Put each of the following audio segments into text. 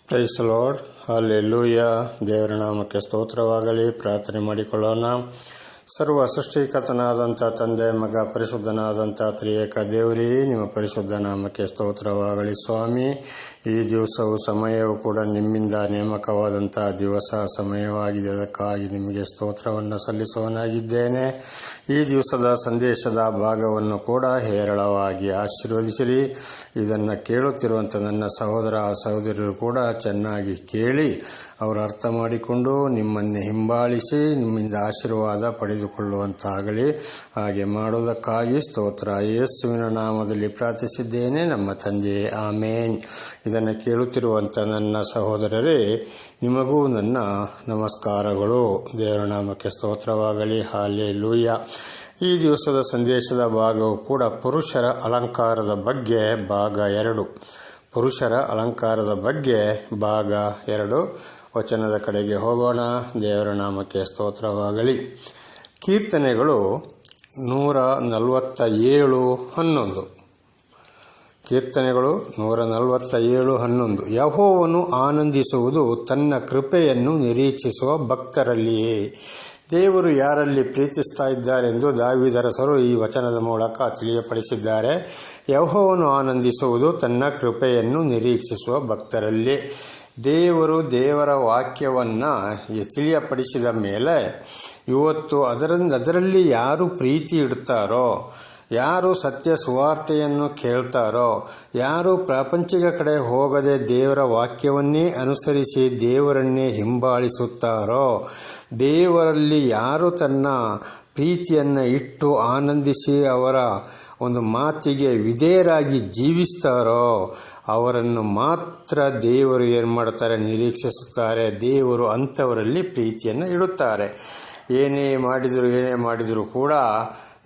Price lord, hallelujah. ದೇವರ ನಾಮಕ್ಕೆ ಸ್ತೋತ್ರವಾಗಲಿ. ಪ್ರಾರ್ಥನೆ ಮಾಡಿಕೊಳ್ಳೋಣ. ಸರ್ವ ಸೃಷ್ಟಿಕರ್ತನಾದಂಥ ತಂದೆ, ಮಗ, ಪರಿಶುದ್ಧನಾದಂಥ ತ್ರಿಯೇಕ ದೇವರೇ, ನಿಮ್ಮ ಪರಿಶುದ್ಧ ನಾಮಕ್ಕೆ ಸ್ತೋತ್ರವಾಗಲಿ. ಸ್ವಾಮಿ, ಈ ದಿವಸವು ಸಮಯವೂ ಕೂಡ ನಿಮ್ಮಿಂದ ನೇಮಕವಾದಂಥ ದಿವಸ ಸಮಯವಾಗಿದೆ. ಅದಕ್ಕಾಗಿ ನಿಮಗೆ ಸ್ತೋತ್ರವನ್ನು ಸಲ್ಲಿಸುವನಾಗಿದ್ದೇನೆ. ಈ ದಿವಸದ ಸಂದೇಶದ ಭಾಗವನ್ನು ಕೂಡ ಹೇರಳವಾಗಿ ಆಶೀರ್ವದಿಸಿರಿ. ಇದನ್ನು ಕೇಳುತ್ತಿರುವಂಥ ನನ್ನ ಸಹೋದರ ಸಹೋದರರು ಕೂಡ ಚೆನ್ನಾಗಿ ಕೇಳಿ ಅವರು ಅರ್ಥ ಮಾಡಿಕೊಂಡು ನಿಮ್ಮನ್ನೇ ಹಿಂಬಾಲಿಸಿ ನಿಮ್ಮಿಂದ ಆಶೀರ್ವಾದ ಪಡೆದುಕೊಳ್ಳುವಂತಾಗಲಿ. ಹಾಗೆ ಮಾಡುವುದಕ್ಕಾಗಿ ಸ್ತೋತ್ರ. ಯೇಸುವಿನ ನಾಮದಲ್ಲಿ ಪ್ರಾರ್ಥಿಸಿದ್ದೇನೆ, ನಮ್ಮ ತಂದೆ, ಆಮೇನ್. ಇದನ್ನು ಕೇಳುತ್ತಿರುವಂಥ ನನ್ನ ಸಹೋದರರೇ, ನಿಮಗೂ ನನ್ನ ನಮಸ್ಕಾರಗಳು. ದೇವರ ನಾಮಕ್ಕೆ ಸ್ತೋತ್ರವಾಗಲಿ. ಹಲ್ಲೆಲೂಯ. ಈ ದಿವಸದ ಸಂದೇಶದ ಭಾಗವು ಕೂಡ ಪುರುಷರ ಅಲಂಕಾರದ ಬಗ್ಗೆ ಭಾಗ 2. ಪುರುಷರ ಅಲಂಕಾರದ ಬಗ್ಗೆ ಭಾಗ 2 ವಚನದ ಕಡೆಗೆ ಹೋಗೋಣ. ದೇವರ ನಾಮಕ್ಕೆ ಸ್ತೋತ್ರವಾಗಲಿ. ಕೀರ್ತನೆಗಳು 147:11. ಕೀರ್ತನೆಗಳು 147:11. ಯೆಹೋವನು ಆನಂದಿಸುವುದು ತನ್ನ ಕೃಪೆಯನ್ನು ನಿರೀಕ್ಷಿಸುವ ಭಕ್ತರಲ್ಲಿಯೇ. ದೇವರು ಯಾರಲ್ಲಿ ಪ್ರೀತಿಸ್ತಾ ಇದ್ದಾರೆಂದು ದಾವೀದರಸರು ಈ ವಚನದ ಮೂಲಕ ತಿಳಿಯಪಡಿಸಿದ್ದಾರೆ. ಯೆಹೋವನು ಆನಂದಿಸುವುದು ತನ್ನ ಕೃಪೆಯನ್ನು ನಿರೀಕ್ಷಿಸುವ ಭಕ್ತರಲ್ಲಿ. ದೇವರ ವಾಕ್ಯವನ್ನು ತಿಳಿಯಪಡಿಸಿದ ಮೇಲೆ ಇವತ್ತು ಅದರಲ್ಲಿ ಯಾರು ಪ್ರೀತಿ ಇಡ್ತಾರೋ, ಯಾರು ಸತ್ಯ ಸುವಾರ್ತೆಯನ್ನು ಕೇಳ್ತಾರೋ, ಯಾರು ಪ್ರಾಪಂಚಿಕ ಕಡೆ ಹೋಗದೆ ದೇವರ ವಾಕ್ಯವನ್ನೇ ಅನುಸರಿಸಿ ದೇವರನ್ನೇ ಹಿಂಬಾಲಿಸುತ್ತಾರೋ, ದೇವರಲ್ಲಿ ಯಾರು ತನ್ನ ಪ್ರೀತಿಯನ್ನು ಇಟ್ಟು ಆನಂದಿಸಿ ಅವರ ಒಂದು ಮಾತಿಗೆ ವಿಧೇಯರಾಗಿ ಜೀವಿಸ್ತಾರೋ ಅವರನ್ನು ಮಾತ್ರ ದೇವರು ಏನು ಮಾಡ್ತಾರೆ, ನಿರೀಕ್ಷಿಸುತ್ತಾರೆ. ದೇವರು ಅಂಥವರಲ್ಲಿ ಪ್ರೀತಿಯನ್ನು ಇಡುತ್ತಾರೆ. ಏನೇ ಮಾಡಿದರೂ ಕೂಡ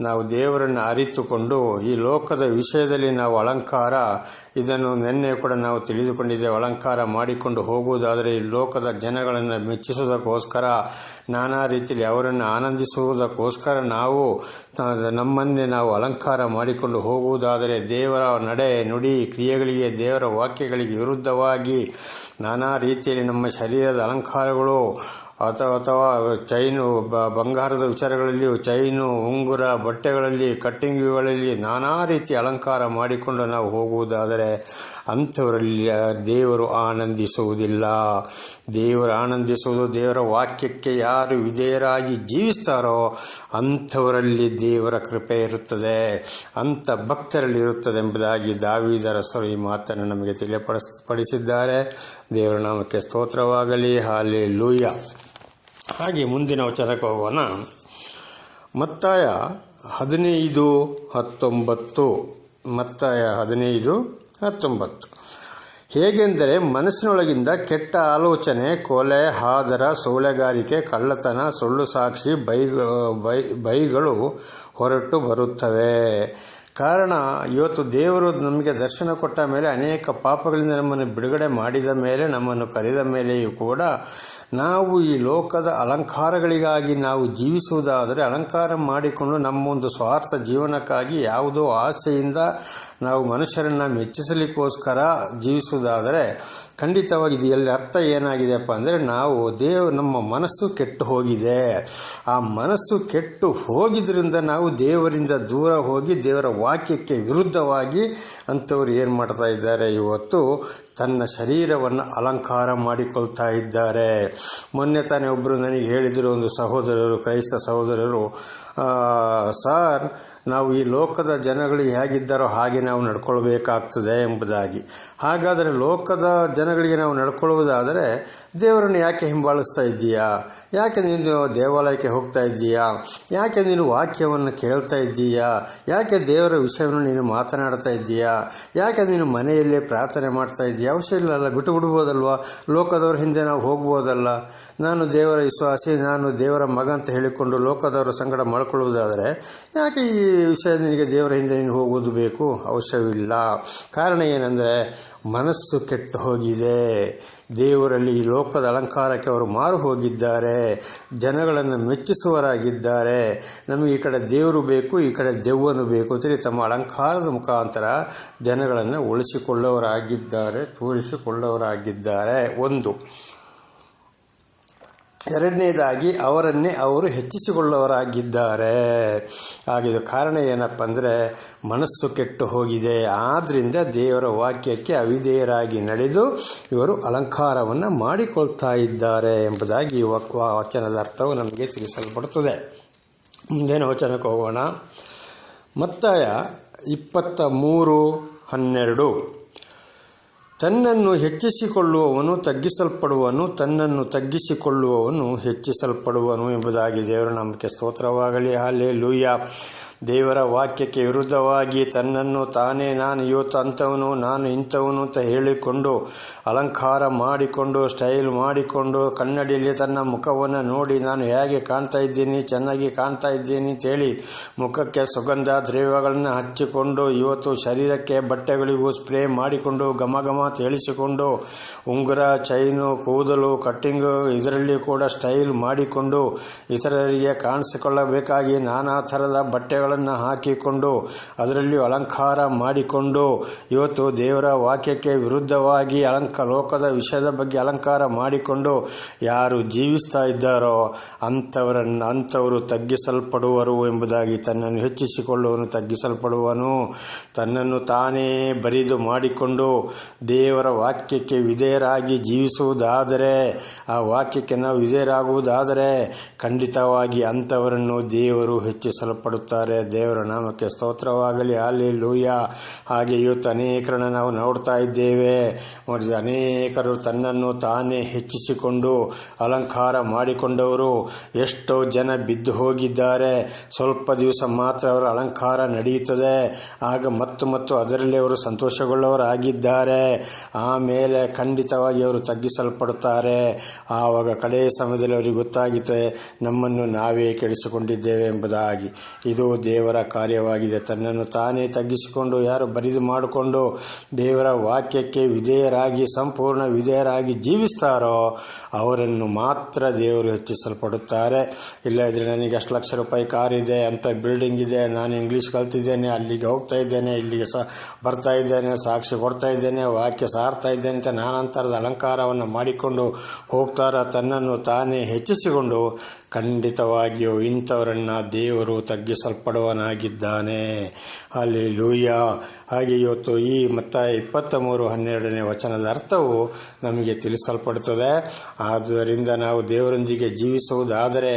ನಾವು ದೇವರನ್ನು ಅರಿತುಕೊಂಡು ಈ ಲೋಕದ ವಿಷಯದಲ್ಲಿ ನಾವು ಅಲಂಕಾರ, ಇದನ್ನು ನಿನ್ನೆ ಕೂಡ ನಾವು ತಿಳಿದುಕೊಂಡಿದ್ದೇವೆ, ಅಲಂಕಾರ ಮಾಡಿಕೊಂಡು ಹೋಗುವುದಾದರೆ ಈ ಲೋಕದ ಜನಗಳನ್ನು ಮೆಚ್ಚಿಸುವುದಕ್ಕೋಸ್ಕರ, ನಾನಾ ರೀತಿಯಲ್ಲಿ ಅವರನ್ನು ಆನಂದಿಸುವುದಕ್ಕೋಸ್ಕರ ನಮ್ಮನ್ನೇ ನಾವು ಅಲಂಕಾರ ಮಾಡಿಕೊಂಡು ಹೋಗುವುದಾದರೆ ದೇವರ ನಡೆ ನುಡಿ ಕ್ರಿಯೆಗಳಿಗೆ, ದೇವರ ವಾಕ್ಯಗಳಿಗೆ ವಿರುದ್ಧವಾಗಿ ನಾನಾ ರೀತಿಯಲ್ಲಿ ನಮ್ಮ ಶರೀರದ ಅಲಂಕಾರಗಳು ಅಥವಾ ಚೈನು, ಬಂಗಾರದ ವಿಚಾರಗಳಲ್ಲಿಯೂ ಚೈನು, ಉಂಗುರ, ಬಟ್ಟೆಗಳಲ್ಲಿ, ಕಟ್ಟಿಂಗ್ಗಳಲ್ಲಿ ನಾನಾ ರೀತಿ ಅಲಂಕಾರ ಮಾಡಿಕೊಂಡು ನಾವು ಹೋಗುವುದಾದರೆ ಅಂಥವರಲ್ಲಿ ದೇವರು ಆನಂದಿಸುವುದಿಲ್ಲ. ದೇವರು ಆನಂದಿಸುವುದು ದೇವರ ವಾಕ್ಯಕ್ಕೆ ಯಾರು ವಿಧೇಯರಾಗಿ ಜೀವಿಸ್ತಾರೋ ಅಂಥವರಲ್ಲಿ ದೇವರ ಕೃಪೆ ಇರುತ್ತದೆ, ಅಂಥ ಭಕ್ತರಲ್ಲಿ ಇರುತ್ತದೆ ಎಂಬುದಾಗಿ ದಾವೀದರಸರು ಈ ಮಾತನ್ನು ನಮಗೆ ತಿಳಿಯಪಡಿಸಿದ್ದಾರೆ. ದೇವರ ನಾಮಕ್ಕೆ ಸ್ತೋತ್ರವಾಗಲಿ. ಹಲ್ಲೆಲೂಯ. ಹಾಗೆ ಮುಂದಿನ ವಚನಕ್ಕೆ ಹೋಗೋಣ. ಮತ್ತಾಯ 15:19. ಮತ್ತಾಯ 15:19. ಹೇಗೆಂದರೆ, ಮನಸ್ಸಿನೊಳಗಿಂದ ಕೆಟ್ಟ ಆಲೋಚನೆ, ಕೊಲೆ, ಹಾದರ, ಸೂಳೆಗಾರಿಕೆ, ಕಳ್ಳತನ, ಸುಳ್ಳು ಸಾಕ್ಷಿ, ಬೈಗಳು ಹೊರಟು ಬರುತ್ತವೆ. ಕಾರಣ, ಇವತ್ತು ದೇವರು ನಮಗೆ ದರ್ಶನ ಕೊಟ್ಟ ಮೇಲೆ, ಅನೇಕ ಪಾಪಗಳಿಂದ ನಮ್ಮನ್ನು ಬಿಡುಗಡೆ ಮಾಡಿದ ಮೇಲೆ, ನಮ್ಮನ್ನು ಕರೆದ ಮೇಲೆಯೂ ಕೂಡ ನಾವು ಈ ಲೋಕದ ಅಲಂಕಾರಗಳಿಗಾಗಿ ನಾವು ಜೀವಿಸುವುದಾದರೆ, ಅಲಂಕಾರ ಮಾಡಿಕೊಂಡು ನಮ್ಮ ಒಂದು ಸ್ವಾರ್ಥ ಜೀವನಕ್ಕಾಗಿ ಯಾವುದೋ ಆಸೆಯಿಂದ ನಾವು ಮನುಷ್ಯರನ್ನು ಮೆಚ್ಚಿಸಲಿಕ್ಕೋಸ್ಕರ ಜೀವಿಸುವುದಾದರೆ ಖಂಡಿತವಾಗಿ ಇದೆಲ್ಲ ಅರ್ಥ ಏನಾಗಿದೆಯಪ್ಪ ಅಂದರೆ, ನಮ್ಮ ಮನಸ್ಸು ಕೆಟ್ಟು ಹೋಗಿದೆ. ಆ ಮನಸ್ಸು ಕೆಟ್ಟು ಹೋಗಿದ್ರಿಂದ ನಾವು ದೇವರಿಂದ ದೂರ ಹೋಗಿ ದೇವರ ವಾಕ್ಯಕ್ಕೆ ವಿರುದ್ಧವಾಗಿ ಅಂಥವ್ರು ಏನು ಮಾಡ್ತಾ ಇದ್ದಾರೆ, ಇವತ್ತು ತನ್ನ ಶರೀರವನ್ನು ಅಲಂಕಾರ ಮಾಡಿಕೊಳ್ತಾ ಇದ್ದಾರೆ. ಮೊನ್ನೆ ತಾನೇ ಒಬ್ಬರು ನನಗೆ ಹೇಳಿದರು, ಒಂದು ಸಹೋದರರು, ಕ್ರೈಸ್ತ ಸಹೋದರರು, ಸಾರ್, ನಾವು ಈ ಲೋಕದ ಜನಗಳಿಗೆ ಹೇಗಿದ್ದಾರೋ ಹಾಗೆ ನಾವು ನಡ್ಕೊಳ್ಬೇಕಾಗ್ತದೆ ಎಂಬುದಾಗಿ. ಹಾಗಾದರೆ ಲೋಕದ ಜನಗಳಿಗೆ ನಾವು ನಡ್ಕೊಳ್ಳುವುದಾದರೆ ದೇವರನ್ನು ಯಾಕೆ ಹಿಂಬಾಲಿಸ್ತಾ ಇದ್ದೀಯಾ? ಯಾಕೆ ನೀನು ದೇವಾಲಯಕ್ಕೆ ಹೋಗ್ತಾ ಇದ್ದೀಯಾ? ಯಾಕೆ ನೀನು ವಾಕ್ಯವನ್ನು ಕೇಳ್ತಾ ಇದ್ದೀಯಾ? ಯಾಕೆ ದೇವರ ವಿಷಯವನ್ನು ನೀನು ಮಾತನಾಡ್ತಾ ಇದ್ದೀಯಾ? ಯಾಕೆ ನೀನು ಮನೆಯಲ್ಲೇ ಪ್ರಾರ್ಥನೆ ಮಾಡ್ತಾ ಇದ್ದೀಯಾ? ಅವಶ್ಯ ಇಲ್ಲಲ್ಲ, ಬಿಟ್ಟು ಬಿಡ್ಬೋದಲ್ವ? ಲೋಕದವ್ರ ಹಿಂದೆ ನಾವು ಹೋಗ್ಬೋದಲ್ಲ. ನಾನು ದೇವರ ವಿಶ್ವಾಸಿ, ನಾನು ದೇವರ ಮಗ ಅಂತ ಹೇಳಿಕೊಂಡು ಲೋಕದವರ ಸಂಗಡ ಮಾಡ್ಕೊಳ್ಳುವುದಾದರೆ ಯಾಕೆ ಈ ವಿಷಯ ನಿನಗೆ ದೇವರ ಹಿಂದೆ ನೀನು ಹೋಗುವುದು ಬೇಕು? ಅವಶ್ಯವಿಲ್ಲ. ಕಾರಣ ಏನಂದರೆ, ಮನಸ್ಸು ಕೆಟ್ಟು ಹೋಗಿದೆ. ದೇವರಲ್ಲಿ ಈ ಲೋಕದ ಅಲಂಕಾರಕ್ಕೆ ಅವರು ಮಾರು ಹೋಗಿದ್ದಾರೆ. ಜನಗಳನ್ನು ಮೆಚ್ಚಿಸುವರಾಗಿದ್ದಾರೆ. ನಮಗೆ ಈ ಕಡೆ ದೇವರು ಬೇಕು, ಈ ಕಡೆ ದೆವ್ವನು ಬೇಕು ಅಂತೇಳಿ ತಮ್ಮ ಅಲಂಕಾರದ ಮುಖಾಂತರ ಜನಗಳನ್ನು ಉಳಿಸಿಕೊಳ್ಳುವರಾಗಿದ್ದಾರೆ. ತೋರಿಸಿಕೊಳ್ಳುವವರಾಗಿದ್ದಾರೆ. ಒಂದು. ಎರಡನೇದಾಗಿ ಅವರನ್ನೇ ಅವರು ಹೆಚ್ಚಿಸಿಕೊಳ್ಳುವವರಾಗಿದ್ದಾರೆ. ಹಾಗಿದು ಕಾರಣ ಏನಪ್ಪ ಅಂದರೆ ಮನಸ್ಸು ಕೆಟ್ಟು ಹೋಗಿದೆ. ಆದ್ದರಿಂದ ದೇವರ ವಾಕ್ಯಕ್ಕೆ ಅವಿಧೇಯರಾಗಿ ನಡೆದು ಇವರು ಅಲಂಕಾರವನ್ನು ಮಾಡಿಕೊಳ್ತಾ ಇದ್ದಾರೆ ಎಂಬುದಾಗಿ ಈ ವಚನದ ಅರ್ಥವು ನಮಗೆ ತಿಳಿಸಲ್ಪಡುತ್ತದೆ. ಮುಂದಿನ ವಚನಕ್ಕೆ ಹೋಗೋಣ. ಮತ್ತಾಯ 23:12. ತನ್ನನ್ನು ಹೆಚ್ಚಿಸಿಕೊಳ್ಳುವವನು ತಗ್ಗಿಸಲ್ಪಡುವನು, ತನ್ನನ್ನು ತಗ್ಗಿಸಿಕೊಳ್ಳುವವನು ಹೆಚ್ಚಿಸಲ್ಪಡುವನು ಎಂಬುದಾಗಿ ದೇವರ ನಾಮಕ್ಕೆ ಸ್ತೋತ್ರವಾಗಲಿ. ಹಲ್ಲೆಲೂಯಾ. ದೇವರ ವಾಕ್ಯಕ್ಕೆ ವಿರುದ್ಧವಾಗಿ ತನ್ನನ್ನು ತಾನೇ ನಾನು ಇವತ್ತು ಅಂಥವನು, ನಾನು ಇಂಥವನು ಅಂತ ಹೇಳಿಕೊಂಡು ಅಲಂಕಾರ ಮಾಡಿಕೊಂಡು ಸ್ಟೈಲ್ ಮಾಡಿಕೊಂಡು ಕನ್ನಡಿಯಲ್ಲಿ ತನ್ನ ಮುಖವನ್ನು ನೋಡಿ ನಾನು ಹೇಗೆ ಕಾಣ್ತಾ ಇದ್ದೀನಿ, ಚೆನ್ನಾಗಿ ಕಾಣ್ತಾ ಇದ್ದೀನಿ ಅಂತೇಳಿ ಮುಖಕ್ಕೆ ಸುಗಂಧ ದ್ರವ್ಯಗಳನ್ನು ಹಚ್ಚಿಕೊಂಡು ಇವತ್ತು ಶರೀರಕ್ಕೆ ಬಟ್ಟೆಗಳಿಗೂ ಸ್ಪ್ರೇ ಮಾಡಿಕೊಂಡು ಘಮ ಘಮ ತೇಳಿಸಿಕೊಂಡು ಉಂಗುರ, ಚೈನು, ಕೂದಲು, ಕಟ್ಟಿಂಗು ಇದರಲ್ಲಿ ಕೂಡ ಸ್ಟೈಲ್ ಮಾಡಿಕೊಂಡು ಇತರರಿಗೆ ಕಾಣಿಸಿಕೊಳ್ಳಬೇಕಾಗಿ ನಾನಾ ಥರದ ಬಟ್ಟೆಗಳನ್ನು ಹಾಕಿಕೊಂಡು ಅದರಲ್ಲಿಯೂ ಅಲಂಕಾರ ಮಾಡಿಕೊಂಡು ಇವತ್ತು ದೇವರ ವಾಕ್ಯಕ್ಕೆ ವಿರುದ್ಧವಾಗಿ ಲೋಕದ ವಿಷಯದ ಬಗ್ಗೆ ಅಲಂಕಾರ ಮಾಡಿಕೊಂಡು ಯಾರು ಜೀವಿಸ್ತಾ ಇದ್ದಾರೋ ಅಂಥವರು ತಗ್ಗಿಸಲ್ಪಡುವರು ಎಂಬುದಾಗಿ, ತನ್ನನ್ನು ಹೆಚ್ಚಿಸಿಕೊಳ್ಳುವನು ತಗ್ಗಿಸಲ್ಪಡುವನು. ತನ್ನನ್ನು ತಾನೇ ಬರಿದು ಮಾಡಿಕೊಂಡು ದೇವರ ವಾಕ್ಯಕ್ಕೆ ವಿಧೇಯರಾಗಿ ಜೀವಿಸುವುದಾದರೆ, ಆ ವಾಕ್ಯಕ್ಕೆ ನಾವು ವಿಧೇಯರಾಗುವುದಾದರೆ ಖಂಡಿತವಾಗಿ ಅಂಥವರನ್ನು ದೇವರು ಹೆಚ್ಚಿಸಲ್ಪಡುತ್ತಾರೆ. ದೇವರ ನಾಮಕ್ಕೆ ಸ್ತೋತ್ರವಾಗಲಿ. ಹಲ್ಲೆಲೂಯಾ. ಹಾಗೆ ಇವತ್ತು ಅನೇಕರನ್ನು ನಾವು ನೋಡ್ತಾ ಇದ್ದೇವೆ. ಅನೇಕರು ತನ್ನನ್ನು ತಾನೇ ಹೆಚ್ಚಿಸಿಕೊಂಡು ಅಲಂಕಾರ ಮಾಡಿಕೊಂಡವರು ಎಷ್ಟೋ ಜನ ಬಿದ್ದು ಹೋಗಿದ್ದಾರೆ. ಸ್ವಲ್ಪ ದಿವಸ ಮಾತ್ರ ಅವರ ಅಲಂಕಾರ ನಡೆಯುತ್ತದೆ, ಆಗ ಮತ್ತು ಅದರಲ್ಲಿ ಅವರು ಸಂತೋಷಗೊಳ್ಳವರಾಗಿದ್ದಾರೆ. ಆಮೇಲೆ ಖಂಡಿತವಾಗಿ ಅವರು ತಗ್ಗಿಸಲ್ಪಡುತ್ತಾರೆ. ಆವಾಗ ಕಡೆಯ ಸಮಯದಲ್ಲಿ ಅವರಿಗೆ ಗೊತ್ತಾಗುತ್ತೆ ನಮ್ಮನ್ನು ನಾವೇ ಕೆಡಿಸಿಕೊಂಡಿದ್ದೇವೆ ಎಂಬುದಾಗಿ. ಇದು ದೇವರ ಕಾರ್ಯವಾಗಿದೆ. ತನ್ನನ್ನು ತಾನೇ ತಗ್ಗಿಸಿಕೊಂಡು ಯಾರು ಬರಿದು ಮಾಡಿಕೊಂಡು ದೇವರ ವಾಕ್ಯಕ್ಕೆ ವಿಧೇಯರಾಗಿ ಸಂಪೂರ್ಣ ವಿಧೇಯರಾಗಿ ಜೀವಿಸ್ತಾರೋ ಅವರನ್ನು ಮಾತ್ರ ದೇವರು ಹೆಚ್ಚಿಸಲ್ಪಡುತ್ತಾರೆ. ಇಲ್ಲದಿದ್ದರೆ ನನಗೆ ಅಷ್ಟು ಲಕ್ಷ ರೂಪಾಯಿ ಕಾರ್ ಇದೆ, ಅಂಥ ಬಿಲ್ಡಿಂಗ್ ಇದೆ, ನಾನು ಇಂಗ್ಲೀಷ್ ಕಲ್ತಿದ್ದೇನೆ, ಅಲ್ಲಿಗೆ ಹೋಗ್ತಾ ಇದ್ದೇನೆ, ಇಲ್ಲಿಗೆ ಬರ್ತಾ ಇದ್ದೇನೆ, ಸಾಕ್ಷಿ ಕೊಡ್ತಾ ಇದ್ದೇನೆ, ವಾಕ್ಯ ಸಾರ್ತಾ ಇದ್ದೇನೆ ಅಂತ ನಾನಂತರದ ಅಲಂಕಾರವನ್ನು ಮಾಡಿಕೊಂಡು ಹೋಗ್ತಾರ. ತನ್ನನ್ನು ತಾನೇ ಹೆಚ್ಚಿಸಿಕೊಂಡು ಖಂಡಿತವಾಗಿಯೂ ಇಂಥವರನ್ನು ದೇವರು ತಗ್ಗಿಸಲ್ಪಡುವನಾಗಿದ್ದಾನೆ. ಹಲ್ಲೆಲೂಯಾ. ಹಾಗೆ ಇವತ್ತು ಈ ಮತ್ತಾಯ 23:12 ವಚನದ ಅರ್ಥವು ನಮಗೆ ತಿಳಿಸಲ್ಪಡುತ್ತದೆ. ಆದ್ದರಿಂದ ನಾವು ದೇವರೊಂದಿಗೆ ಜೀವಿಸುವುದಾದರೆ,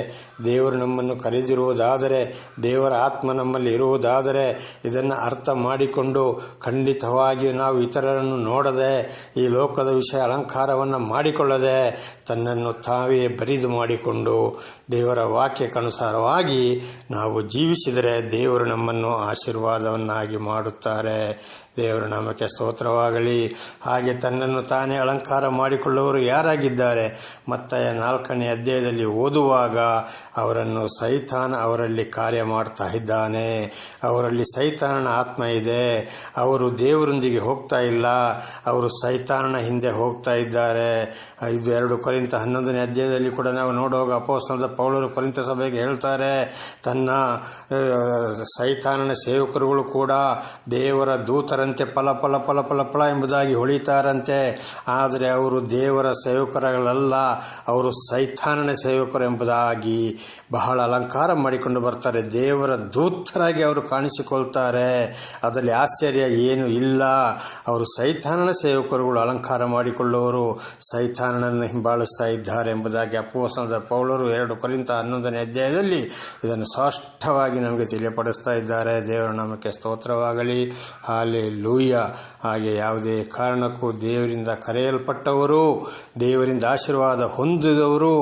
ದೇವರು ನಮ್ಮನ್ನು ಕರೆದಿರುವುದಾದರೆ, ದೇವರ ಆತ್ಮ ನಮ್ಮಲ್ಲಿ ಇರುವುದಾದರೆ ಇದನ್ನು ಅರ್ಥ ಮಾಡಿಕೊಂಡು ಖಂಡಿತವಾಗಿಯೂ ನಾವು ಇತರರನ್ನು ನೋಡದೆ ಈ ಲೋಕದ ವಿಷಯ ಅಲಂಕಾರವನ್ನು ಮಾಡಿಕೊಳ್ಳದೆ ತನ್ನನ್ನು ತಾವೇ ಬರಿದು ಮಾಡಿಕೊಂಡು ದೇವರ ವಾಕ್ಯಕ್ಕನುಸಾರವಾಗಿ ನಾವು ಜೀವಿಸಿದರೆ ದೇವರು ನಮ್ಮನ್ನು ಆಶೀರ್ವಾದವನ್ನಾಗಿ ಮಾಡುತ್ತಾರೆ. ದೇವರ ನಾಮಕ್ಕೆ ಸ್ತೋತ್ರವಾಗಲಿ. ಹಾಗೆ ತನ್ನನ್ನು ತಾನೇ ಅಲಂಕಾರ ಮಾಡಿಕೊಳ್ಳುವವರು ಯಾರಾಗಿದ್ದಾರೆ? ಮತ್ತಾಯ 4ನೇ ಅಧ್ಯಾಯದಲ್ಲಿ ಓದುವಾಗ ಅವರನ್ನು ಸೈತಾನ ಅವರಲ್ಲಿ ಕಾರ್ಯ ಮಾಡ್ತಾ ಇದ್ದಾನೆ. ಅವರಲ್ಲಿ ಸೈತಾನನ ಆತ್ಮ ಇದೆ. ಅವರು ದೇವರೊಂದಿಗೆ ಹೋಗ್ತಾ ಇಲ್ಲ, ಅವರು ಸೈತಾನನ ಹಿಂದೆ ಹೋಗ್ತಾ ಇದ್ದಾರೆ. ಇದು 2 ಕೊರಿಂಥ 11ನೇ ಅಧ್ಯಾಯದಲ್ಲಿ ಕೂಡ ನಾವು ನೋಡುವಾಗ ಅಪೊಸ್ತಲನಾದ ಪೌಲರು ಕೊರಿಂಥ ಸಭೆಗೆ ಹೇಳ್ತಾರೆ, ತನ್ನ ಸೈತಾನನ ಸೇವಕರುಗಳು ಕೂಡ ದೇವರ ದೂತರಂತೆ ಫಲ ಫಲ ಫಲ ಫಲ ಫಲ ಎಂಬುದಾಗಿ ಹೊಳಿತಾರಂತೆ. ಆದರೆ ಅವರು ದೇವರ ಸೇವಕರಲ್ಲ, ಅವರು ಸೈತಾನನ ಸೇವಕರು ಎಂಬುದಾಗಿ ಬಹಳ ಅಲಂಕಾರ ಮಾಡಿಕೊಂಡು ಬರ್ತಾರೆ. ದೇವರ ದೂತರಾಗಿ ಅವರು ಕಾಣಿಸಿಕೊಳ್ತಾರೆ. ಅದರಲ್ಲಿ ಆಶ್ಚರ್ಯ ಏನು ಇಲ್ಲ. ಅವರು ಸೈತಾನನ ಸೇವಕರುಗಳು, ಅಲಂಕಾರ ಮಾಡಿಕೊಳ್ಳುವವರು ಸೈತಾನನನ್ನು ಹಿಂಬಾಲಿಸ್ತಾ ಇದ್ದಾರೆ ಎಂಬುದಾಗಿ ಅಪೊಸ್ತಲನಾದ ಪೌಲರು 2 ಕೊರಿಂಥ 11ನೇ ಅಧ್ಯಾಯದಲ್ಲಿ ಇದನ್ನು ಸ್ಪಷ್ಟವಾಗಿ ನಮಗೆ ತಿಳಿಯಪಡಿಸ್ತಾ ಇದ್ದಾರೆ. ದೇವರ ನಾಮಕ್ಕೆ ಸ್ತೋತ್ರವಾಗಲಿ. ಹಲ್ಲೆಲೂಯಾ. ಹಾಗೆ ಯಾವುದೇ ಕಾರಣಕ್ಕೂ ದೇವರಿಂದ ಕರೆಯಲ್ಪಟ್ಟವರು, ದೇವರಿಂದ ಆಶೀರ್ವಾದ ಹೊಂದಿದವರು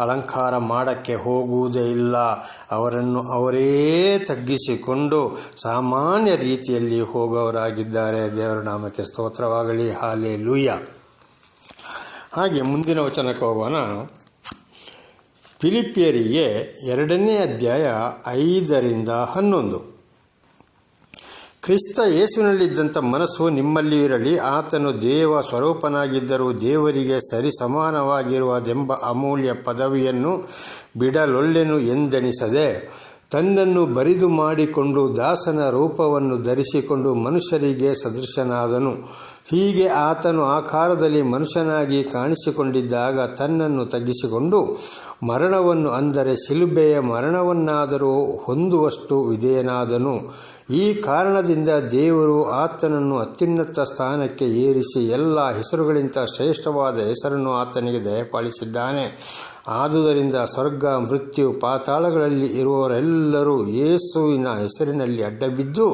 ಅಲಂಕಾರ ಮಾಡಕ್ಕೆ ಹೋಗುವುದೇ ಇಲ್ಲ. ಅವರನ್ನು ಅವರೇ ತಗ್ಗಿಸಿಕೊಂಡು ಸಾಮಾನ್ಯ ರೀತಿಯಲ್ಲಿ ಹೋಗುವವರಾಗಿದ್ದಾರೆ. ದೇವರ ನಾಮಕ್ಕೆ ಸ್ತೋತ್ರವಾಗಲಿ. ಹಲ್ಲೆಲೂಯಾ. ಹಾಗೆ ಮುಂದಿನ ವಚನಕ್ಕೆ ಹೋಗೋಣ. ಫಿಲಿಪ್ಪಿಯರಿಗೆ 2ನೇ ಅಧ್ಯಾಯ 5-11. ಕ್ರಿಸ್ತ ಯೇಸುವಿನಲ್ಲಿದ್ದಂಥ ಮನಸ್ಸು ನಿಮ್ಮಲ್ಲಿ ಇರಲಿ. ಆತನು ದೇವ ಸ್ವರೂಪನಾಗಿದ್ದರೂ ದೇವರಿಗೆ ಸರಿ ಸಮಾನವಾಗಿರುವುದೆಂಬ ಅಮೂಲ್ಯ ಪದವಿಯನ್ನು ಬಿಡಲೊಲ್ಲೆನು ಎಂದೆಣಿಸದೆ ತನ್ನನ್ನು ಬರಿದು ಮಾಡಿಕೊಂಡು ದಾಸನ ರೂಪವನ್ನು ಧರಿಸಿಕೊಂಡು ಮನುಷ್ಯರಿಗೆ ಸದೃಶನಾದನು. ಹೀಗೆ ಆತನು ಆಕಾರದಲ್ಲಿ ಮನುಷ್ಯನಾಗಿ ಕಾಣಿಸಿಕೊಂಡಿದ್ದಾಗ ತನ್ನನ್ನು ತಗ್ಗಿಸಿಕೊಂಡು ಮರಣವನ್ನು, ಅಂದರೆ ಶಿಲುಬೆಯ ಮರಣವನ್ನಾದರೂ ಹೊಂದುವಷ್ಟು ವಿಧೇಯನಾದನು. ಈ ಕಾರಣದಿಂದ ದೇವರು ಆತನನ್ನು ಅತ್ಯುನ್ನತ ಸ್ಥಾನಕ್ಕೆ ಏರಿಸಿ ಎಲ್ಲ ಹೆಸರುಗಳಿಗಿಂತ ಶ್ರೇಷ್ಠವಾದ ಹೆಸರನ್ನು ಆತನಿಗೆ ದಯಪಾಲಿಸಿದ್ದಾನೆ. ಆದುದರಿಂದ ಸ್ವರ್ಗ, ಮೃತ್ಯು, ಪಾತಾಳಗಳಲ್ಲಿ ಇರುವವರೆಲ್ಲರೂ ಯೇಸುವಿನ ಹೆಸರಿನಲ್ಲಿ ಅಡ್ಡಬಿದ್ದು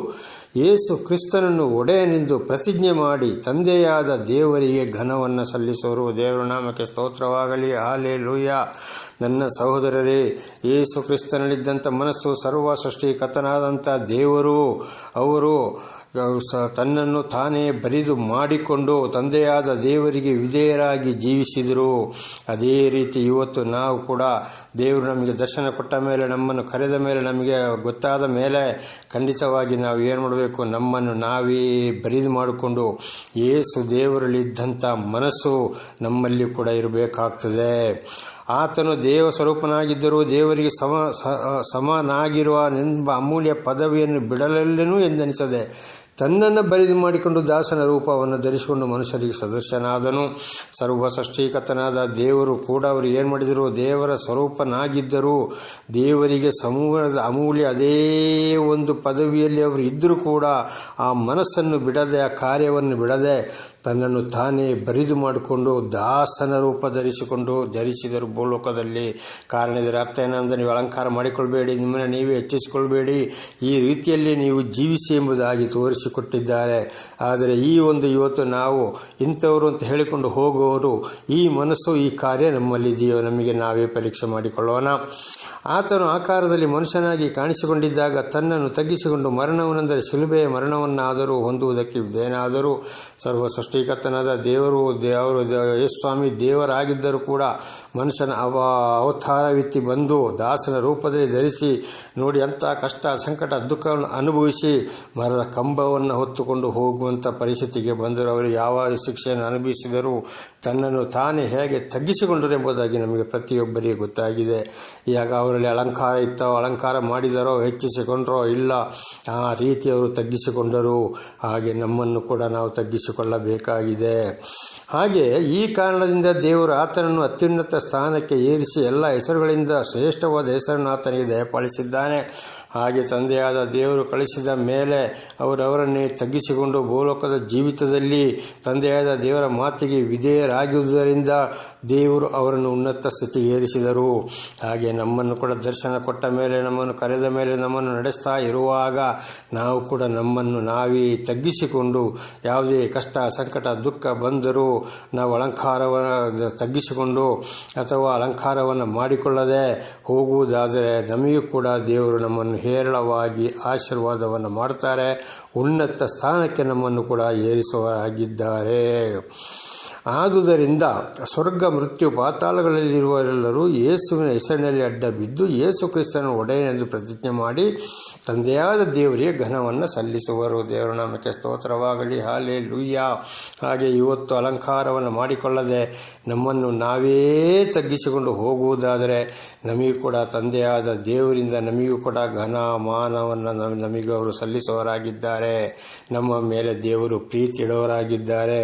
ಯೇಸು ಕ್ರಿಸ್ತನನ್ನು ಒಡೆಯನೆಂದು ಪ್ರತಿಜ್ಞೆ ಮಾಡಿ ತಂದೆಯಾದ ದೇವರಿಗೆ ಘನವನ್ನು ಸಲ್ಲಿಸುವರು. ದೇವರ ನಾಮಕ್ಕೆ ಸ್ತೋತ್ರವಾಗಲಿ. ಹಲ್ಲೆಲೂಯಾ. ನನ್ನ ಸಹೋದರರೇ, ಯೇಸು ಕ್ರಿಸ್ತನಲ್ಲಿದ್ದಂಥ ಮನಸ್ಸು ಸರ್ವ ಸೃಷ್ಟಿಕರ್ತನಾದಂಥ ದೇವರು ಅವರು ತನ್ನನ್ನು ತಾನೇ ಬರಿದು ಮಾಡಿಕೊಂಡು ತಂದೆಯಾದ ದೇವರಿಗೆ ವಿಧೇಯರಾಗಿ ಜೀವಿಸಿದರು. ಅದೇ ರೀತಿ ಇವತ್ತು ನಾವು ಕೂಡ ದೇವರು ನಮಗೆ ದರ್ಶನ ಕೊಟ್ಟ ಮೇಲೆ, ನಮ್ಮನ್ನು ಕರೆದ ಮೇಲೆ, ನಮಗೆ ಗೊತ್ತಾದ ಮೇಲೆ ಖಂಡಿತವಾಗಿ ನಾವು ಏನು ಮಾಡಬೇಕು? ನಮ್ಮನ್ನು ನಾವೇ ಬರಿದು ಮಾಡಿಕೊಂಡು ಯೇಸು ದೇವರಲ್ಲಿದ್ದಂಥ ಮನಸ್ಸು ನಮ್ಮಲ್ಲಿ ಕೂಡ ಇರಬೇಕಾಗ್ತದೆ. ಆತನು ದೇವ ಸ್ವರೂಪನಾಗಿದ್ದರೂ ದೇವರಿಗೆ ಸಮನಾಗಿರುವ ಎಂಬ ಅಮೂಲ್ಯ ಪದವಿಯನ್ನು ಬಿಡಲೆಲ್ಲೂ ಎಂದೆನಿಸದೆ ತನ್ನನ್ನು ಬರಿದು ಮಾಡಿಕೊಂಡು ದಾಸನ ರೂಪವನ್ನು ಧರಿಸಿಕೊಂಡು ಮನುಷ್ಯರಿಗೆ ಸದೃಶನಾದನು. ಸರ್ವ ಸೃಷ್ಟಿಕರ್ತನಾದ ದೇವರು ಕೂಡ ಅವರು ಏನು ಮಾಡಿದರು? ದೇವರ ಸ್ವರೂಪನಾಗಿದ್ದರು. ದೇವರಿಗೆ ಸಮೂಹದ ಅಮೂಲ್ಯ ಅದೇ ಒಂದು ಪದವಿಯಲ್ಲಿ ಅವರು ಇದ್ದರೂ ಕೂಡ ಆ ಮನಸ್ಸನ್ನು ಬಿಡದೆ, ಆ ಕಾರ್ಯವನ್ನು ಬಿಡದೆ ತನ್ನನ್ನು ತಾನೇ ಬರಿದು ಮಾಡಿಕೊಂಡು ದಾಸನ ರೂಪ ಧರಿಸಿದರು ಭೂಲೋಕದಲ್ಲಿ. ಕಾರಣ ಇದರ ಅರ್ಥ ಏನಂದರೆ, ನೀವು ಅಲಂಕಾರ ಮಾಡಿಕೊಳ್ಬೇಡಿ, ನಿಮ್ಮನ್ನು ನೀವೇ ಹೆಚ್ಚಿಸಿಕೊಳ್ಬೇಡಿ, ಈ ರೀತಿಯಲ್ಲಿ ನೀವು ಜೀವಿಸಿ ಎಂಬುದಾಗಿ ತೋರಿಸಿಕೊಟ್ಟಿದ್ದಾರೆ. ಆದರೆ ಈ ಒಂದು ಇವತ್ತು ನಾವು ಇಂಥವರು ಅಂತ ಹೇಳಿಕೊಂಡು ಹೋಗುವವರು, ಈ ಮನಸ್ಸು, ಈ ಕಾರ್ಯ ನಮ್ಮಲ್ಲಿದೆಯೋ ನಮಗೆ ನಾವೇ ಪರೀಕ್ಷೆ ಮಾಡಿಕೊಳ್ಳೋಣ. ಆತನು ಆಕಾರದಲ್ಲಿ ಮನುಷ್ಯನಾಗಿ ಕಾಣಿಸಿಕೊಂಡಿದ್ದಾಗ ತನ್ನನ್ನು ತಗ್ಗಿಸಿಕೊಂಡು ಮರಣವನ್ನೆಂದರೆ ಶಿಲುಬೆಯ ಮರಣವನ್ನಾದರೂ ಹೊಂದುವುದಕ್ಕೆ ವಿಧೇಯನಾದರೂ. ಸರ್ವ ಸೃಷ್ಟಿಕರ್ತನಾದ ದೇವರು ಯೇಸುಸ್ವಾಮಿ ದೇವರಾಗಿದ್ದರೂ ಕೂಡ ಮನುಷ್ಯನ ಅವತಾರವೆತ್ತಿ ಬಂದು ದಾಸನ ರೂಪದಲ್ಲಿ ಧರಿಸಿ ನೋಡಿ ಅಂಥ ಕಷ್ಟ, ಸಂಕಟ, ದುಃಖವನ್ನು ಅನುಭವಿಸಿ ಮರದ ಕಂಬವನ್ನು ಹೊತ್ತುಕೊಂಡು ಹೋಗುವಂಥ ಪರಿಸ್ಥಿತಿಗೆ ಬಂದರು. ಅವರು ಯಾವ ಶಿಕ್ಷೆಯನ್ನು ಅನುಭವಿಸಿದರೂ ತನ್ನನ್ನು ತಾನೇ ಹೇಗೆ ತಗ್ಗಿಸಿಕೊಂಡರು ಎಂಬುದಾಗಿ ನಮಗೆ ಪ್ರತಿಯೊಬ್ಬರಿಗೆ ಗೊತ್ತಾಗಿದೆ. ಈಗ ಅವರಲ್ಲಿ ಅಲಂಕಾರ ಇತ್ತೋ, ಅಲಂಕಾರ ಮಾಡಿದರೋ, ಹೆಚ್ಚಿಸಿಕೊಂಡರೋ ಇಲ್ಲ, ಆ ರೀತಿ ಅವರು ತಗ್ಗಿಸಿಕೊಂಡರು. ಹಾಗೆ ನಮ್ಮನ್ನು ಕೂಡ ನಾವು ತಗ್ಗಿಸಿಕೊಳ್ಳಬೇಕಾಗಿದೆ. ಹಾಗೆ ಈ ಕಾರಣದಿಂದ ದೇವರು ಆತನನ್ನು ಅತ್ಯುನ್ನತ ಸ್ಥಾನಕ್ಕೆ ಏರಿಸಿ ಎಲ್ಲ ಹೆಸರುಗಳಿಂದ ಶ್ರೇಷ್ಠವಾದ ಹೆಸರನ್ನು ಆತನಿಗೆ ದಯಪಾಲಿಸಿದ್ದಾನೆ. ಹಾಗೆ ತಂದೆಯಾದ ದೇವರು ಕಳಿಸಿದ ಮೇಲೆ ಅವರವರನ್ನೇ ತಗ್ಗಿಸಿಕೊಂಡು ಭೂಲೋಕದ ಜೀವಿತದಲ್ಲಿ ತಂದೆಯಾದ ದೇವರ ಮಾತಿಗೆ ವಿಧೇಯರಾಗಿರುವುದರಿಂದ ದೇವರು ಅವರನ್ನು ಉನ್ನತ ಸ್ಥಿತಿಗೆ ಏರಿಸಿದರು. ಹಾಗೆ ನಮ್ಮನ್ನು ಕೂಡ ದರ್ಶನ ಕೊಟ್ಟ ಮೇಲೆ, ನಮ್ಮನ್ನು ಕರೆದ ಮೇಲೆ, ನಮ್ಮನ್ನು ನಡೆಸ್ತಾ ಇರುವಾಗ ನಾವು ಕೂಡ ನಮ್ಮನ್ನು ನಾವೇ ತಗ್ಗಿಸಿಕೊಂಡು ಯಾವುದೇ ಕಷ್ಟ, ಸಂಕಟ, ದುಃಖ ಬಂದರೂ ನಾವು ಅಲಂಕಾರವನ್ನು ತಗ್ಗಿಸಿಕೊಂಡು ಅಥವಾ ಅಲಂಕಾರವನ್ನು ಮಾಡಿಕೊಳ್ಳದೆ ಹೋಗುವುದಾದರೆ ನಮಗೂ ಕೂಡ ದೇವರು ನಮ್ಮನ್ನು ಹೇರಳವಾಗಿ ಆಶೀರ್ವಾದವನ್ನು ಮಾಡ್ತಾರೆ. ಉನ್ನತ ಸ್ಥಾನಕ್ಕೆ ನಮ್ಮನ್ನು ಕೂಡ ಏರಿಸುವರಾಗಿದ್ದಾರೆ. ಆದುದರಿಂದ ಸ್ವರ್ಗ, ಮೃತ್ಯು, ಪಾತಾಳಗಳಲ್ಲಿರುವವರೆಲ್ಲರೂ ಯೇಸುವಿನ ಹೆಸರಿನಲ್ಲಿ ಅಡ್ಡ ಬಿದ್ದು ಯೇಸು ಕ್ರಿಸ್ತನ ಒಡೆಯನೆಂದು ಪ್ರತಿಜ್ಞೆ ಮಾಡಿ ತಂದೆಯಾದ ದೇವರಿಗೆ ಘನವನ್ನು ಸಲ್ಲಿಸುವರು. ದೇವರ ನಾಮಕ್ಕೆ ಸ್ತೋತ್ರವಾಗಲಿ. ಹಲ್ಲೆಲೂಯಾ. ಹಾಗೆ ಇವತ್ತು ಅಲಂಕಾರವನ್ನು ಮಾಡಿಕೊಳ್ಳದೆ ನಮ್ಮನ್ನು ನಾವೇ ತಗ್ಗಿಸಿಕೊಂಡು ಹೋಗುವುದಾದರೆ ನಮಗೂ ಕೂಡ ತಂದೆಯಾದ ದೇವರಿಂದ ನಮಗೂ ಕೂಡ ಘನ ಮಾನವನ್ನು ನಮಗೂ ಅವರು ಸಲ್ಲಿಸುವವರಾಗಿದ್ದಾರೆ. ನಮ್ಮ ಮೇಲೆ ದೇವರು ಪ್ರೀತಿ ಇಡುವವರಾಗಿದ್ದಾರೆ.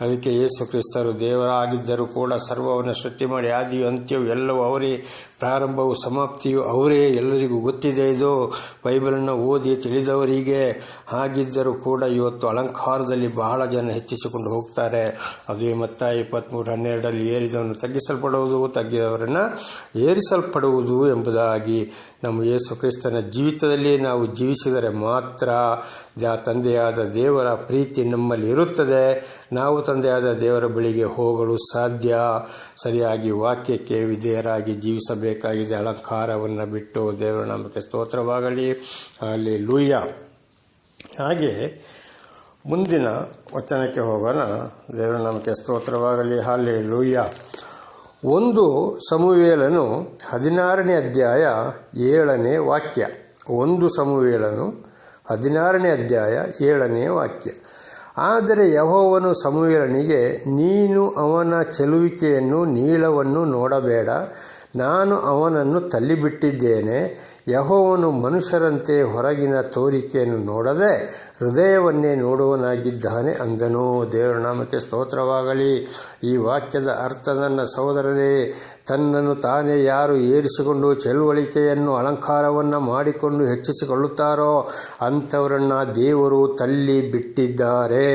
ಅದಕ್ಕೆ ಯೇಸು ಕ್ರಿಸ್ತರು ದೇವರಾಗಿದ್ದರೂ ಕೂಡ ಸರ್ವವನ್ನು ಸೃಷ್ಟಿ ಮಾಡಿ ಆದಿಯು ಅಂತ್ಯವು ಎಲ್ಲವೂ ಅವರೇ, ಪ್ರಾರಂಭವು ಸಮಾಪ್ತಿಯು ಅವರೇ. ಎಲ್ಲರಿಗೂ ಗೊತ್ತಿದೆ ಇದು, ಬೈಬಲನ್ನು ಓದಿ ತಿಳಿದವರಿಗೆ. ಹಾಗಿದ್ದರೂ ಕೂಡ ಇವತ್ತು ಅಲಂಕಾರದಲ್ಲಿ ಬಹಳ ಜನ ಹೆಚ್ಚಿಸಿಕೊಂಡು ಹೋಗ್ತಾರೆ. ಅದೇ ಮತ್ತಾಯ 23:12 ಏರಿದವನು ತಗ್ಗಿಸಲ್ಪಡುವುದು, ತಗ್ಗಿದವರನ್ನು ಏರಿಸಲ್ಪಡುವುದು ಎಂಬುದಾಗಿ ನಮ್ಮ ಯೇಸು ಕ್ರಿಸ್ತನ ಜೀವಿತದಲ್ಲಿ ನಾವು ಜೀವಿಸಿದರೆ ಮಾತ್ರ ತಂದೆಯಾದ ದೇವರ ಪ್ರೀತಿ ನಮ್ಮಲ್ಲಿ ಇರುತ್ತದೆ. ನಾವು ತಂದೆಯಾದ ದೇವರ ಬಳಿಗೆ ಹೋಗಲು ಸಾಧ್ಯ. ಸರಿಯಾಗಿ ವಾಕ್ಯಕ್ಕೆ ವಿಧೇಯರಾಗಿ ಜೀವಿಸಬೇಕಾಗಿದೆ, ಅಲಂಕಾರವನ್ನು ಬಿಟ್ಟು. ದೇವರ ನಾಮಕ್ಕೆ ಸ್ತೋತ್ರವಾಗಲಿ. ಹಲ್ಲೆಲೂಯಾ. ಹಾಗೆ ಮುಂದಿನ ವಚನಕ್ಕೆ ಹೋಗೋಣ. ದೇವರ ನಾಮಕ್ಕೆ ಸ್ತೋತ್ರವಾಗಲಿ. ಹಲ್ಲೆಲೂಯಾ. 1 ಸಮುವೇಲನು 16ನೇ ಅಧ್ಯಾಯ 7ನೇ ವಾಕ್ಯ. 1 ಸಮುವೇಲನು 16ನೇ ಅಧ್ಯಾಯ 7ನೇ ವಾಕ್ಯ. ಆದರೆ ಯೆಹೋವನು ಸಮುವೇಲನಿಗೆ, ನೀನು ಅವನ ಚೆಲುವಿಕೆಯನ್ನು, ನೀಳವನ್ನು ನೋಡಬೇಡ, ನಾನು ಅವನನ್ನು ತಳ್ಳಿಬಿಟ್ಟಿದ್ದೇನೆ. ಯೆಹೋವನು ಮನುಷ್ಯರಂತೆ ಹೊರಗಿನ ತೋರಿಕೆಯನ್ನು ನೋಡದೆ ಹೃದಯವನ್ನೇ ನೋಡುವನಾಗಿದ್ದಾನೆ ಅಂದನು. ದೇವರ ನಾಮಕ್ಕೆ ಸ್ತೋತ್ರವಾಗಲಿ. ಈ ವಾಕ್ಯದ ಅರ್ಥ, ನನ್ನ ಸಹೋದರರೇ, ತನ್ನನ್ನು ತಾನೇ ಯಾರು ಏರಿಸಿಕೊಂಡು ಚಳುವಳಿಕೆಯನ್ನು ಅಲಂಕಾರವನ್ನು ಮಾಡಿಕೊಂಡು ಹೆಚ್ಚಿಸಿಕೊಳ್ಳುತ್ತಾರೋ ಅಂಥವರನ್ನು ದೇವರು ತಳ್ಳಿ ಬಿಟ್ಟಿದ್ದಾರೆ.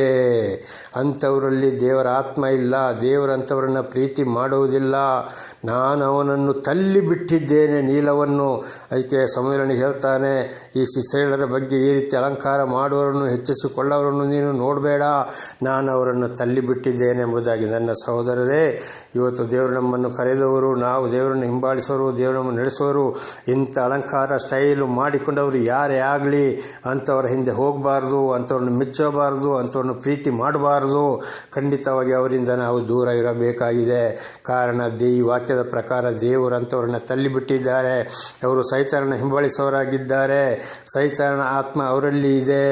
ಅಂಥವರಲ್ಲಿ ದೇವರ ಆತ್ಮ ಇಲ್ಲ. ದೇವರಂಥವರನ್ನು ಪ್ರೀತಿ ಮಾಡುವುದಿಲ್ಲ. ನಾನು ಅವನನ್ನು ತಳ್ಳಿ ಬಿಟ್ಟಿದ್ದೇನೆ, ನೀಲವನ್ನು. ಅದಕ್ಕೆ ಸಮುವೇಲನಿಗೆ ಹೇಳ್ತಾನೆ, ಈ ಇಸ್ರಾಯೇಲರ ಬಗ್ಗೆ ಈ ರೀತಿ ಅಲಂಕಾರ ಮಾಡುವವರನ್ನು ಹೆಚ್ಚಿಸಿಕೊಳ್ಳೋರನ್ನು ನೀನು ನೋಡಬೇಡ, ನಾನು ಅವರನ್ನು ತಳ್ಳಿ ಬಿಟ್ಟಿದ್ದೇನೆ ಎಂಬುದಾಗಿ. ನನ್ನ ಸಹೋದರರೇ, ಇವತ್ತು ದೇವರು ನಮ್ಮನ್ನು ಕರೆದವರು, ನಾವು ದೇವರನ್ನು ಹಿಂಬಾಲಿಸುವರು, ದೇವರನ್ನು ನಡೆಸುವರು. ಇಂಥ ಅಲಂಕಾರ ಸ್ಟೈಲು ಮಾಡಿಕೊಂಡವರು ಯಾರೇ ಆಗಲಿ ಅಂಥವ್ರ ಹಿಂದೆ ಹೋಗಬಾರ್ದು, ಅಂಥವ್ರನ್ನ ಮೆಚ್ಚಬಾರ್ದು, ಅಂಥವ್ರನ್ನ ಪ್ರೀತಿ ಮಾಡಬಾರ್ದು. ಖಂಡಿತವಾಗಿ ಅವರಿಂದ ನಾವು ದೂರ ಇರಬೇಕಾಗಿದೆ. ಕಾರಣ ಈ ವಾಕ್ಯದ ಪ್ರಕಾರ ದೇವರು ಅಂಥವ್ರನ್ನ ತಳ್ಳಿಬಿಟ್ಟಿದ್ದಾರೆ. ಅವರು ಸೈತಾನನ ಹಿಂಬಾಲಿಸುವವರಾಗಿದ್ದಾರೆ. ಸೈತಾನನ ಆತ್ಮ ಅವರಲ್ಲಿ ಇದೆ.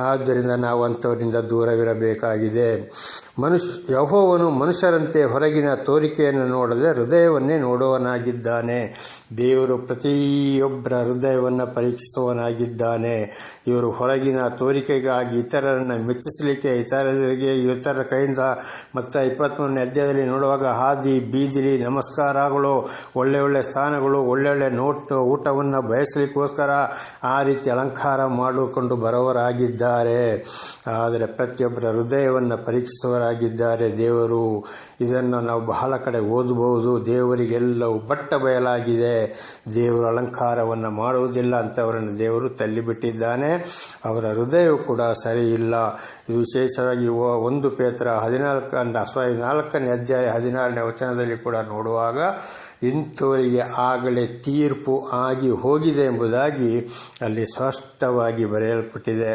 ಆದ್ದರಿಂದ ನಾವು ಅಂಥವರಿಂದ ದೂರವಿರಬೇಕಾಗಿದೆ. ಯೆಹೋವನು ಮನುಷ್ಯರಂತೆ ಹೊರಗಿನ ತೋರಿಕೆಯನ್ನು ನೋಡದೆ ಹೃದಯವನ್ನೇ ನೋಡುವನಾಗಿದ್ದಾನೆ. ದೇವರು ಪ್ರತಿಯೊಬ್ಬರ ಹೃದಯವನ್ನು ಪರೀಕ್ಷಿಸುವನಾಗಿದ್ದಾನೆ. ಇವರು ಹೊರಗಿನ ತೋರಿಕೆಗಾಗಿ ಇತರರನ್ನು ಮೆಚ್ಚಿಸಲಿಕ್ಕೆ, ಇತರರ ಕೈಯಿಂದ ಮತ್ತು 23ನೇ ಅಧ್ಯಾಯದಲ್ಲಿ ನೋಡುವಾಗ ಹಾದಿ ಬೀದಿಲಿ ನಮಸ್ಕಾರಗಳು, ಒಳ್ಳೆ ಸ್ಥಾನಗಳು, ಒಳ್ಳೆ ಊಟವನ್ನು ಬಯಸಲಿಕ್ಕೋಸ್ಕರ ಆ ರೀತಿ ಅಲಂಕಾರ ಮಾಡಿಕೊಂಡು ಬರೋವರಾಗಿದ್ದಾರೆ. ಆದರೆ ಪ್ರತಿಯೊಬ್ಬರ ಹೃದಯವನ್ನು ಪರೀಕ್ಷಿಸುವವರಾಗಿದ್ದಾರೆ ದೇವರು. ಇದನ್ನು ನಾವು ಬಹಳ ಕಡೆ ಓದಬಹುದು. ದೇವರಿಗೆಲ್ಲವೂ ಬಟ್ಟ ಬಯಲಾಗಿದೆ. ದೇವರು ಅಲಂಕಾರವನ್ನು ಮಾಡುವುದಿಲ್ಲ ಅಂತವರನ್ನು ದೇವರು ತಳ್ಳಿಬಿಟ್ಟಿದ್ದಾನೆ. ಅವರ ಹೃದಯವು ಕೂಡ ಸರಿ ಇಲ್ಲ. ಇದು ವಿಶೇಷವಾಗಿ 1 ಪೇತ್ರ 4ನೇ ಅಧ್ಯಾಯ 16ನೇ ವಚನದಲ್ಲಿ ಕೂಡ ನೋಡುವಾಗ ಇಂಥವರಿಗೆ ಆಗಲೇ ತೀರ್ಪು ಆಗಿ ಹೋಗಿದೆ ಎಂಬುದಾಗಿ ಅಲ್ಲಿ ಸ್ಪಷ್ಟವಾಗಿ ಬರೆಯಲ್ಪಟ್ಟಿದೆ.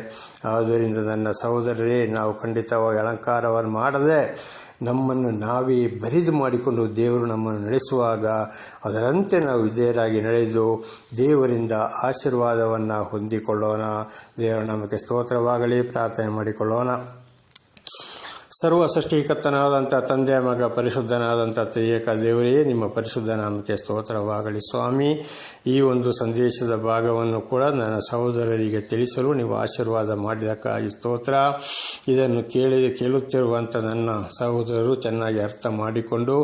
ಆದ್ದರಿಂದ ನನ್ನ ಸಹೋದರರೇ, ನಾವು ಖಂಡಿತವಾಗಿ ಅಲಂಕಾರವನ್ನು ಮಾಡದೆ ನಮ್ಮನ್ನು ನಾವೇ ಬರಿದು ಮಾಡಿಕೊಂಡು ದೇವರು ನಮ್ಮನ್ನು ನಡೆಸುವಾಗ ಅದರಂತೆ ನಾವು ವಿಧೇಯರಾಗಿ ನಡೆದು ದೇವರಿಂದ ಆಶೀರ್ವಾದವನ್ನು ಹೊಂದಿಕೊಳ್ಳೋಣ. ದೇವರ ನಮಗೆ ಸ್ತೋತ್ರವಾಗಲಿ. ಪ್ರಾರ್ಥನೆ ಮಾಡಿಕೊಳ್ಳೋಣ. ಸರ್ವ ಸೃಷ್ಟಿಕರ್ತನಾದಂಥ ತಂದೆ, ಮಗ, ಪರಿಶುದ್ಧನಾದಂಥ ತ್ರಿಯೇಕ ದೇವರೇ, ನಿಮ್ಮ ಪರಿಶುದ್ಧ ನಾಮಕ್ಕೆ ಸ್ತೋತ್ರವಾಗಲಿ. ಸ್ವಾಮಿ, ಈ ಒಂದು ಸಂದೇಶದ ಭಾಗವನ್ನು ಕೂಡ ನನ್ನ ಸಹೋದರರಿಗೆ ತಿಳಿಸಲು ನೀವು ಆಶೀರ್ವಾದ ಮಾಡಿದ್ದಕ್ಕಾಗಿ ಸ್ತೋತ್ರ. ಇದನ್ನು ಕೇಳುತ್ತಿರುವಂಥ ನನ್ನ ಸಹೋದರರು ಚೆನ್ನಾಗಿ ಅರ್ಥ ಮಾಡಿಕೊಂಡು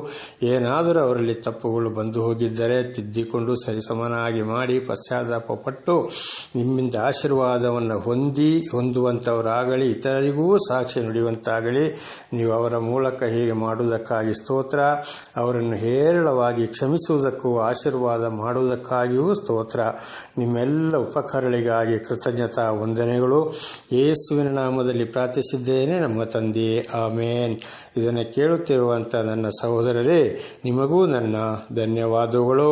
ಏನಾದರೂ ಅವರಲ್ಲಿ ತಪ್ಪುಗಳು ಬಂದು ಹೋಗಿದ್ದರೆ ತಿದ್ದಿಕೊಂಡು ಸರಿಸಮನಾಗಿ ಮಾಡಿ ಪಶ್ಚಾತ್ತಾಪಪಟ್ಟು ನಿಮ್ಮಿಂದ ಆಶೀರ್ವಾದವನ್ನು ಹೊಂದುವಂಥವರಾಗಲಿ, ಇತರರಿಗೂ ಸಾಕ್ಷಿ ನುಡಿಯುವಂತಾಗಲಿ. ನೀವು ಅವರ ಮೂಲಕ ಹೀಗೆ ಮಾಡುವುದಕ್ಕಾಗಿ ಸ್ತೋತ್ರ. ಅವರನ್ನು ಹೇರಳವಾಗಿ ಕ್ಷಮಿಸುವುದಕ್ಕೂ ಆಶೀರ್ವಾದ ಮಾಡುವುದಕ್ಕಾಗಿಯೂ ಸ್ತೋತ್ರ. ನಿಮ್ಮೆಲ್ಲ ಉಪಕಾರಗಳಿಗಾಗಿ ಕೃತಜ್ಞತಾ ವಂದನೆಗಳು. ಯೇಸುವಿನ ನಾಮದಲ್ಲಿ ಪ್ರಾರ್ಥಿಸಿದ್ದೇನೆ ನಮ್ಮ ತಂದೆಯೇ, ಆಮೇನ್. ಇದನ್ನು ಕೇಳುತ್ತಿರುವಂಥ ನನ್ನ ಸಹೋದರರೇ, ನಿಮಗೂ ನನ್ನ ಧನ್ಯವಾದಗಳು.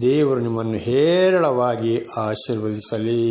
ದೇವರು ನಿಮ್ಮನ್ನು ಹೇರಳವಾಗಿ ಆಶೀರ್ವದಿಸಲಿ.